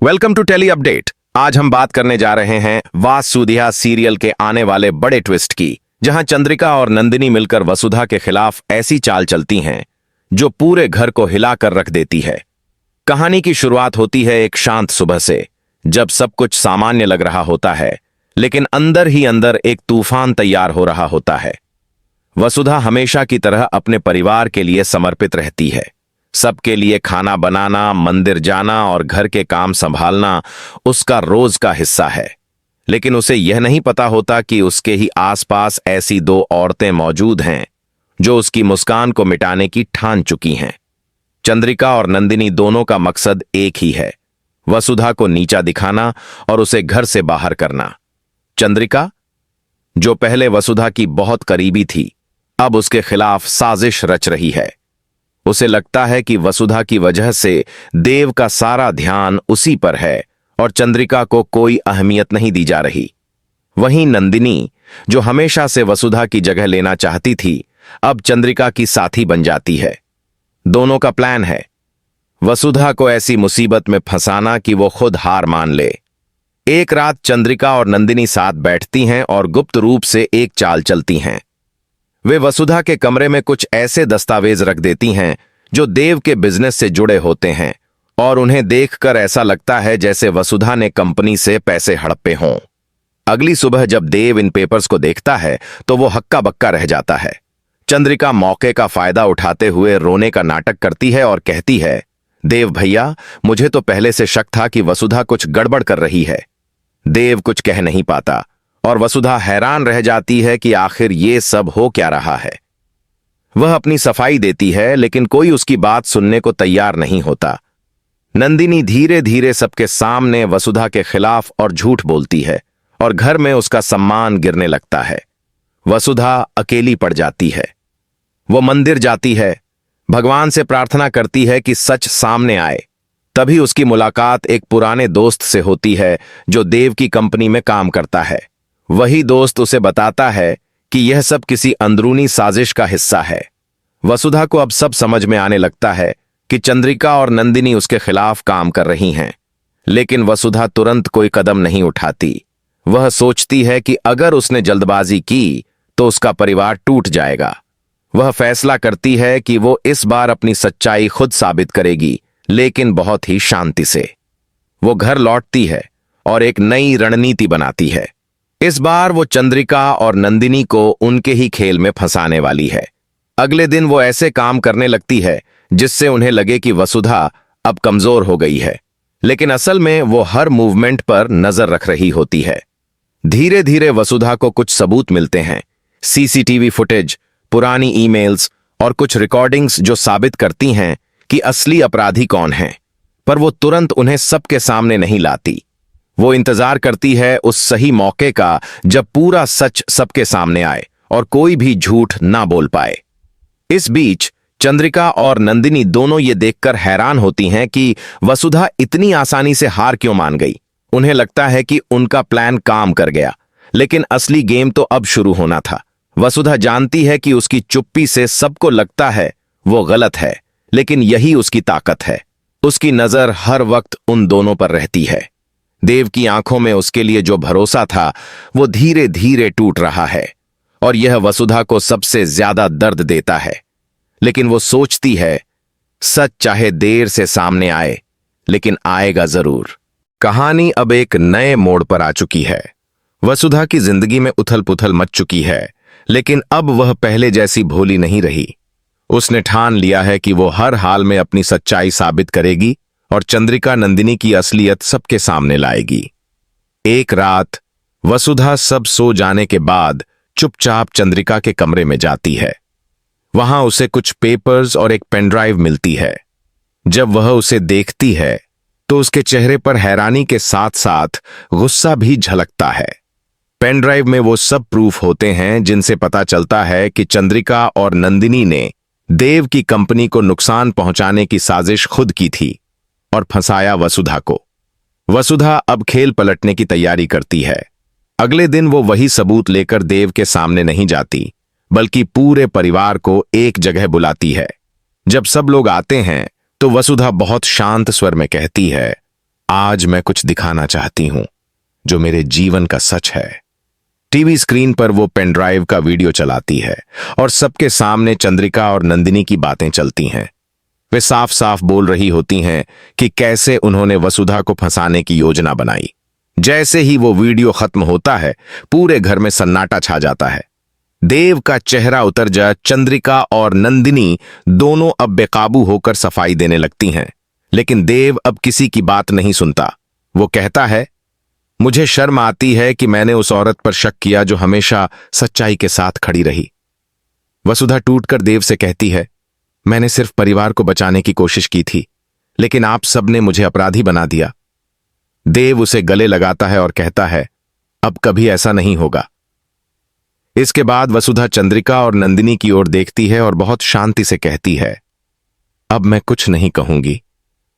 Welcome to tele update. आज हम बात करने जा रहे हैं वासुदेहा सीरियल के आने वाले बड़े ट्विस्ट की, जहां चंद्रिका और नंदिनी मिलकर वसुधा के खिलाफ ऐसी चाल चलती हैं जो पूरे घर को हिलाकर रख देती है। कहानी की शुरुआत होती है एक शांत सुबह से, जब सब कुछ सामान्य लग रहा होता है, लेकिन अंदर ही अंदर एक तूफान तैयार हो रहा होता है। वसुधा हमेशा की तरह अपने परिवार के लिए समर्पित रहती है। सबके लिए खाना बनाना, मंदिर जाना और घर के काम संभालना उसका रोज का हिस्सा है। लेकिन उसे यह नहीं पता होता कि उसके ही आसपास ऐसी दो औरतें मौजूद हैं जो उसकी मुस्कान को मिटाने की ठान चुकी हैं। चंद्रिका और नंदिनी दोनों का मकसद एक ही है, वसुधा को नीचा दिखाना और उसे घर से बाहर करना। चंद्रिका, जो पहले वसुधा की बहुत करीबी थी, अब उसके खिलाफ साजिश रच रही है। उसे लगता है कि वसुधा की वजह से देव का सारा ध्यान उसी पर है और चंद्रिका को कोई अहमियत नहीं दी जा रही। वहीं नंदिनी, जो हमेशा से वसुधा की जगह लेना चाहती थी, अब चंद्रिका की साथी बन जाती है। दोनों का प्लान है वसुधा को ऐसी मुसीबत में फंसाना कि वो खुद हार मान ले। एक रात चंद्रिका और नंदिनी साथ बैठती हैं और गुप्त रूप से एक चाल चलती हैं। वे वसुधा के कमरे में कुछ ऐसे दस्तावेज रख देती हैं जो देव के बिजनेस से जुड़े होते हैं, और उन्हें देखकर ऐसा लगता है जैसे वसुधा ने कंपनी से पैसे हड़पे हों। अगली सुबह जब देव इन पेपर्स को देखता है तो वो हक्का बक्का रह जाता है। चंद्रिका मौके का फायदा उठाते हुए रोने का नाटक करती है और कहती है, देव भैया, मुझे तो पहले से शक था कि वसुधा कुछ गड़बड़ कर रही है। देव कुछ कह नहीं पाता और वसुधा हैरान रह जाती है कि आखिर ये सब हो क्या रहा है। वह अपनी सफाई देती है, लेकिन कोई उसकी बात सुनने को तैयार नहीं होता। नंदिनी धीरे धीरे सबके सामने वसुधा के खिलाफ और झूठ बोलती है और घर में उसका सम्मान गिरने लगता है। वसुधा अकेली पड़ जाती है। वो मंदिर जाती है, भगवान से प्रार्थना करती है कि सच सामने आए। तभी उसकी मुलाकात एक पुराने दोस्त से होती है जो देव की कंपनी में काम करता है। वही दोस्त उसे बताता है कि यह सब किसी अंदरूनी साजिश का हिस्सा है। वसुधा को अब सब समझ में आने लगता है कि चंद्रिका और नंदिनी उसके खिलाफ काम कर रही हैं, लेकिन वसुधा तुरंत कोई कदम नहीं उठाती। वह सोचती है कि अगर उसने जल्दबाजी की तो उसका परिवार टूट जाएगा। वह फैसला करती है कि वो इस बार अपनी सच्चाई खुद साबित करेगी, लेकिन बहुत ही शांति से। वो घर लौटती है और एक नई रणनीति बनाती है। इस बार वो चंद्रिका और नंदिनी को उनके ही खेल में फंसाने वाली है। अगले दिन वो ऐसे काम करने लगती है जिससे उन्हें लगे कि वसुधा अब कमजोर हो गई है, लेकिन असल में वो हर मूवमेंट पर नजर रख रही होती है। धीरे धीरे वसुधा को कुछ सबूत मिलते हैं, सीसीटीवी फुटेज, पुरानी ईमेल्स और कुछ रिकॉर्डिंग्स जो साबित करती हैं कि असली अपराधी कौन है, पर वो तुरंत उन्हें सबके सामने नहीं लाती। वो इंतजार करती है उस सही मौके का जब पूरा सच सबके सामने आए और कोई भी झूठ ना बोल पाए। इस बीच चंद्रिका और नंदिनी दोनों ये देखकर हैरान होती हैं कि वसुधा इतनी आसानी से हार क्यों मान गई। उन्हें लगता है कि उनका प्लान काम कर गया, लेकिन असली गेम तो अब शुरू होना था। वसुधा जानती है कि उसकी चुप्पी से सबको लगता है वो गलत है, लेकिन यही उसकी ताकत है। उसकी नजर हर वक्त उन दोनों पर रहती है। देव की आंखों में उसके लिए जो भरोसा था वो धीरे धीरे टूट रहा है, और यह वसुधा को सबसे ज्यादा दर्द देता है। लेकिन वो सोचती है, सच चाहे देर से सामने आए, लेकिन आएगा जरूर। कहानी अब एक नए मोड़ पर आ चुकी है। वसुधा की जिंदगी में उथल पुथल मच चुकी है, लेकिन अब वह पहले जैसी भोली नहीं रही। उसने ठान लिया है कि वो हर हाल में अपनी सच्चाई साबित करेगी और चंद्रिका नंदिनी की असलियत सबके सामने लाएगी। एक रात वसुधा सब सो जाने के बाद चुपचाप चंद्रिका के कमरे में जाती है। वहां उसे कुछ पेपर्स और एक पेनड्राइव मिलती है। जब वह उसे देखती है तो उसके चेहरे पर हैरानी के साथ साथ गुस्सा भी झलकता है। पेनड्राइव में वो सब प्रूफ होते हैं जिनसे पता चलता है कि चंद्रिका और नंदिनी ने देव की कंपनी को नुकसान पहुंचाने की साजिश खुद की थी और फंसाया वसुधा को। वसुधा अब खेल पलटने की तैयारी करती है। अगले दिन वो वही सबूत लेकर देव के सामने नहीं जाती, बल्कि पूरे परिवार को एक जगह बुलाती है। जब सब लोग आते हैं तो वसुधा बहुत शांत स्वर में कहती है, आज मैं कुछ दिखाना चाहती हूं जो मेरे जीवन का सच है। टीवी स्क्रीन पर वो पेन ड्राइव का वीडियो चलाती है और सबके सामने चंद्रिका और नंदिनी की बातें चलती हैं। वे साफ साफ बोल रही होती हैं कि कैसे उन्होंने वसुधा को फंसाने की योजना बनाई। जैसे ही वो वीडियो खत्म होता है, पूरे घर में सन्नाटा छा जाता है। देव का चेहरा उतर जा चंद्रिका और नंदिनी दोनों अब बेकाबू होकर सफाई देने लगती हैं। लेकिन देव अब किसी की बात नहीं सुनता। वो कहता है, मुझे शर्म आती है कि मैंने उस औरत पर शक किया जो हमेशा सच्चाई के साथ खड़ी रही। वसुधा टूटकर देव से कहती है, मैंने सिर्फ परिवार को बचाने की कोशिश की थी, लेकिन आप सबने मुझे अपराधी बना दिया। देव उसे गले लगाता है और कहता है, अब कभी ऐसा नहीं होगा। इसके बाद वसुधा चंद्रिका और नंदिनी की ओर देखती है और बहुत शांति से कहती है, अब मैं कुछ नहीं कहूंगी,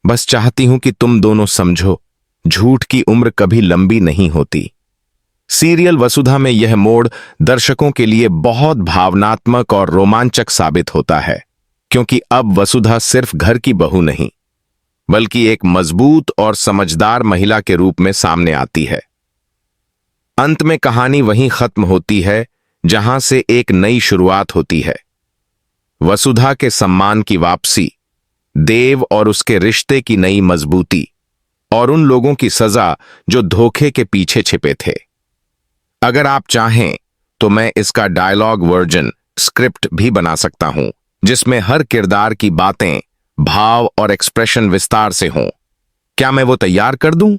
बस चाहती हूं कि तुम दोनों समझो, झूठ की उम्र कभी लंबी नहीं होती। सीरियल वसुधा में यह मोड़ दर्शकों के लिए बहुत भावनात्मक और रोमांचक साबित होता है, क्योंकि अब वसुधा सिर्फ घर की बहू नहीं, बल्कि एक मजबूत और समझदार महिला के रूप में सामने आती है। अंत में कहानी वहीं खत्म होती है जहां से एक नई शुरुआत होती है। वसुधा के सम्मान की वापसी, देव और उसके रिश्ते की नई मजबूती, और उन लोगों की सजा जो धोखे के पीछे छिपे थे। अगर आप चाहें तो मैं इसका डायलॉग वर्जन स्क्रिप्ट भी बना सकता हूं, जिसमें हर किरदार की बातें, भाव और एक्सप्रेशन विस्तार से हों। क्या मैं वो तैयार कर दूं?